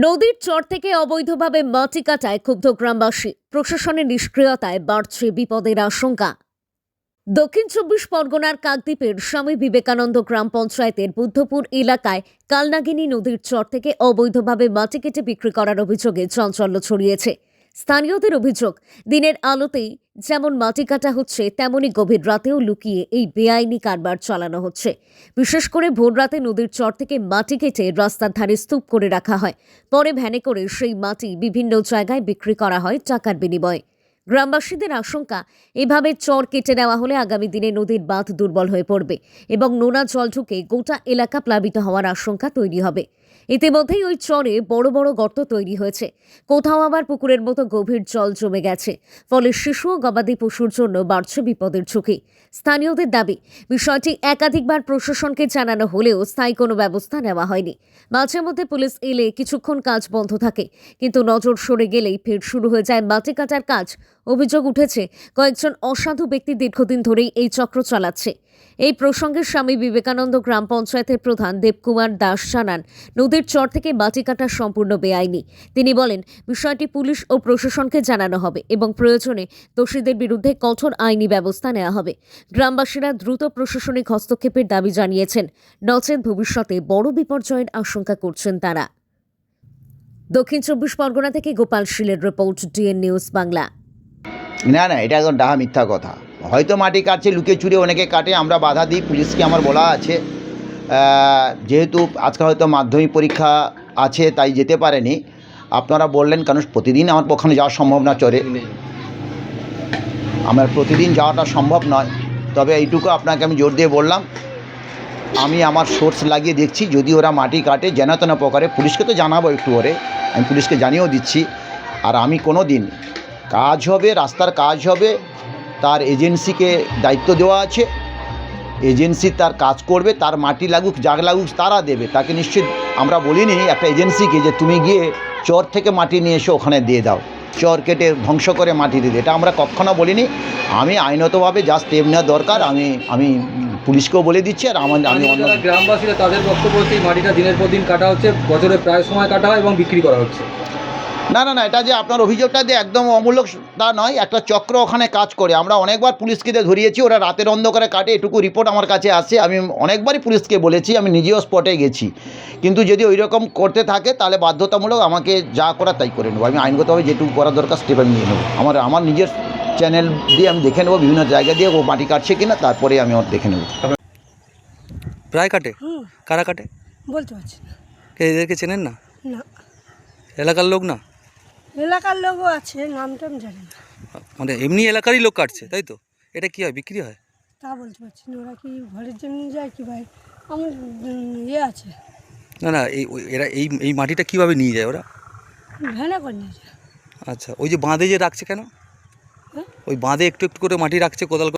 নদীর চর থেকে অবৈধভাবে মাটি কাটায় ক্ষুব্ধ গ্রামবাসী। প্রশাসনের নিষ্ক্রিয়তায় বাড়ছে বিপদের আশঙ্কা। দক্ষিণ চব্বিশ পরগনার কাকদ্বীপের স্বামী বিবেকানন্দ গ্রাম পঞ্চায়েতের বুদ্ধপুর এলাকায় কালনাগিনী নদীর চর থেকে অবৈধভাবে মাটি কেটে বিক্রি করার অভিযোগে চাঞ্চল্য ছড়িয়েছে। স্থানীয়দের অভিযোগ, দিনের আলোতেই যেমন মাটি কাটা হচ্ছে, তেমনি গভীর রাতেও লুকিয়ে এই বেআইনি কারবার চালানো হচ্ছে। বিশেষ করে ভোররাতে নদীর চর থেকে মাটি কেটে রাস্তার ধারে স্তূপ করে রাখা হয়। পরে ভ্যানে করে সেই মাটি বিভিন্ন জায়গায় বিক্রি করা হয় টাকার বিনিময়ে। গ্রামবাসীদের আশঙ্কা, এভাবে চর কেটে নেওয়া হলে আগামী দিনে নদীর বাঁধ দুর্বল হয়ে পড়বে এবং নোনা জল ঢুকে গোটা এলাকা প্লাবিত হওয়ার আশঙ্কা তৈরি হবে। ইতিমধ্যেই ওই চরে বড় বড় গর্ত তৈরি হয়েছে, কোথাও আবার পুকুরের মতো গভীর জল জমে গেছে। ফলে শিশু ও গবাদি পশুর জন্য বাড়ছে বিপদের ঝুঁকি। স্থানীয়দের দাবি, বিষয়টি একাধিকবার প্রশাসনকে জানানো হলেও স্থায়ী কোনো ব্যবস্থা নেওয়া হয়নি। মাঝে মধ্যে পুলিশ এলে কিছুক্ষণ কাজ বন্ধ থাকে, কিন্তু নজর সরে গেলেই ফের শুরু হয়ে যায় মাটি কাটার কাজ। অভিযোগ উঠেছে, কয়েকজন অসাধু ব্যক্তি দীর্ঘদিন ধরেই এই চক্র চালাচ্ছে। এই প্রসঙ্গে স্বামী বিবেকানন্দ গ্রাম পঞ্চায়েতের প্রধান দেবকুমার দাস জানান, নদীর চর থেকে মাটি কাটা সম্পূর্ণ বেআইনি। তিনি বলেন, বিষয়টি পুলিশ ও প্রশাসনকে জানানো হবে এবং প্রয়োজনে দোষীদের বিরুদ্ধে কঠোর আইনি ব্যবস্থা নেওয়া হবে। গ্রামবাসীরা দ্রুত প্রশাসনিক হস্তক্ষেপের দাবি জানিয়েছেন, নচেত ভবিষ্যতে বড় বিপর্যয়ের আশঙ্কা করছেন তারা। দক্ষিণ চব্বিশ পরগনা থেকে গোপাল শীলের রিপোর্ট, ডিএন নিউজ বাংলা। না এটা একদম ডাহা মিথ্যা কথা। হয়তো মাটি কাটছে, লুকিয়ে চুরিয়ে অনেকে কাটে, আমরা বাধা দিই। পুলিশকে আমার বলা আছে, যেহেতু আজকে হয়তো মাধ্যমিক পরীক্ষা আছে তাই যেতে পারেনি। আপনারা বললেন, কারণ প্রতিদিন আমার পক্ষে যাওয়া সম্ভব না চরে, আমার প্রতিদিন যাওয়াটা সম্ভব নয়। তবে এইটুকু আপনাকে আমি জোর দিয়ে বললাম, আমি আমার সোর্স লাগিয়ে দেখছি, যদি ওরা মাটি কাটে যেন তেন প্রকারে, পুলিশকে তো জানাবো একটু করে, আমি পুলিশকে জানিয়েও দিচ্ছি। আর আমি কোনো দিন কাজ হবে, রাস্তার কাজ হবে, তার এজেন্সিকে দায়িত্ব দেওয়া আছে, এজেন্সি তার কাজ করবে, তার মাটি লাগুক জাগ লাগুক তারা দেবে, তাকে নিশ্চিত আমরা বলিনি একটা এজেন্সিকে যে তুমি গিয়ে চর থেকে মাটি নিয়ে এসে ওখানে দিয়ে দাও, চর কেটে ধ্বংস করে মাটি দিয়ে, এটা আমরা কখনো বলিনি। আমি আইনতভাবে যা স্টেপ নেওয়া দরকার আমি পুলিশকেও বলে দিচ্ছি। আর আমি গ্রামবাসীরা তাদের বক্তব্য হচ্ছে এই মাটিটা দিনের পর দিন কাটা হচ্ছে, বছরে প্রায় সময় কাটা হয় এবং বিক্রি করা হচ্ছে। না এটা যে আপনার অভিযোগটা যে একদম অমূলক তা নয়, একটা চক্র ওখানে কাজ করে। আমরা অনেকবার পুলিশকে ধরিয়েছি, ওরা রাতের অন্ধকারে কাটে, এটুকু রিপোর্ট আমার কাছে আসে। আমি অনেকবারই পুলিশকে বলেছি, আমি নিজেও স্পটে গেছি। কিন্তু যদি ওই রকম করতে থাকে তাহলে বাধ্যতামূলক আমাকে যা করা তাই করে নেবো। আমি আইনগতভাবে যেটুকু করা দরকার স্টেপ আমি নিয়ে নেবো। আমার নিজের চ্যানেল দিয়ে আমি দেখে নেবো, বিভিন্ন জায়গা দিয়ে ও মাটি কাটছে কিনা, তারপরে আমি ওর দেখে নেবো। প্রায় কাটে? কারা কাটে বলতে পারছি না। এদেরকে চেনেন না? না, এলাকার লোক না? এলাকার লোকও আছে, নামটা আমি জানি না। মানে এমনি এলাকারই লোক কাটছে, তাই তো? এটা কি হয়, বিক্রি হয়? তা বলতে পারছি না। ওরা কি ঘরের জন্য যায় কি ভাই, আমার আছে। না এরা এই মাটিটা কিভাবে নিয়ে যায় ওরা? ভ্যানে করে নিয়ে যায়। আচ্ছা, ওই যে বাঁধে যে রাখছে কেন? হ্যাঁ? ওই বাঁধে একটু একটু করে মাটি রাখছে কোদাল করে।